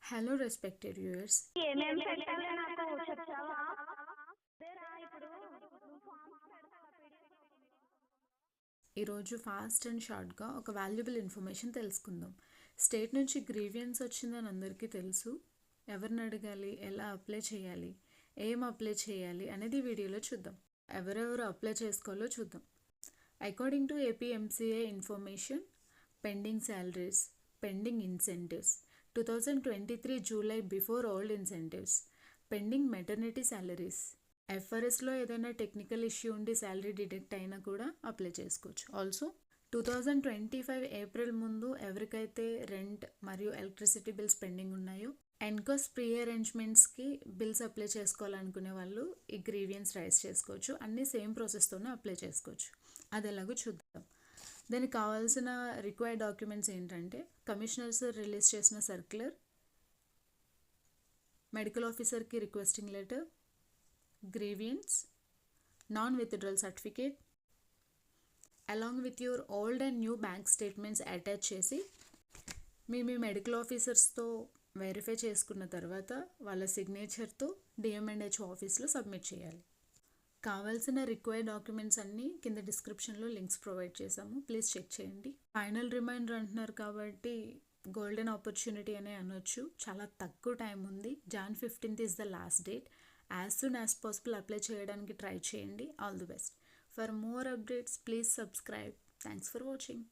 Hello respected viewers. ఏమేం పెట్టాలి నాకు చెప్తావా? అదేరా ఇప్పుడు నువ్వు ఫామ్స్ పెడతావా ఈరోజు ఫాస్ట్ అండ్ షార్ట్గా ఒక వాల్యుబుల్ ఇన్ఫర్మేషన్ తెలుసుకుందాం. స్టేట్ నుంచి గ్రీవియన్స్ వచ్చిందని అందరికీ తెలుసు. ఎవరిని అడగాలి, ఎలా అప్లై చేయాలి, ఏం అప్లై చేయాలి అనేది వీడియోలో చూద్దాం. ఎవరెవరు అప్లై చేసుకోవాలో చూద్దాం. According to APMCA information, pending salaries, pending incentives 2023 July before old incentives, pending maternity salaries, ఎఫ్ఆర్ఎస్లో ఏదైనా టెక్నికల్ ఇష్యూ ఉండి శాలరీ డిడక్ట్ అయినా కూడా అప్లై చేసుకోవచ్చు. ఆల్సో 2025 ఏప్రిల్ ముందు ఎవరికైతే రెంట్ మరియు ఎలక్ట్రిసిటీ బిల్స్ పెండింగ్ ఉన్నాయో, ఎన్కోస్ ప్రీ అరేంజ్మెంట్స్కి బిల్స్ అప్లై చేసుకోవాలనుకునే వాళ్ళు ఈ గ్రీవియన్స్ రైజ్ చేసుకోవచ్చు. అన్నీ సేమ్ ప్రాసెస్తోనే అప్లై చేసుకోవచ్చు. అది ఎలాగో చూద్దాం. దానికి కావాల్సిన రిక్వైర్డ్ డాక్యుమెంట్స్ ఏంటంటే, కమిషనర్ సార్ రిలీజ్ చేసిన సర్క్యులర్, మెడికల్ ఆఫీసర్కి requesting letter, grievance, non withdrawal certificate, along with your old and new bank statements attach చేసి మీ మెడికల్ ఆఫీసర్స్తో వెరిఫై చేసుకున్న తర్వాత వాళ్ళ సిగ్నేచర్తో డిఎంఎండ్హెచ్ ఆఫీస్లో సబ్మిట్ చేయాలి. కావాల్సిన రిక్వైర్డ్ డాక్యుమెంట్స్ అన్నీ కింద డిస్క్రిప్షన్లో లింక్స్ ప్రొవైడ్ చేశాము, ప్లీజ్ చెక్ చేయండి. ఫైనల్ రిమైండర్ అంటున్నారు కాబట్టి గోల్డెన్ ఆపర్చునిటీ అనే అనొచ్చు. చాలా తక్కువ టైం ఉంది. Jan 15th is the last date. As soon as possible apply చేయడానికి ట్రై చేయండి. All the best. For more updates please subscribe. Thanks for watching.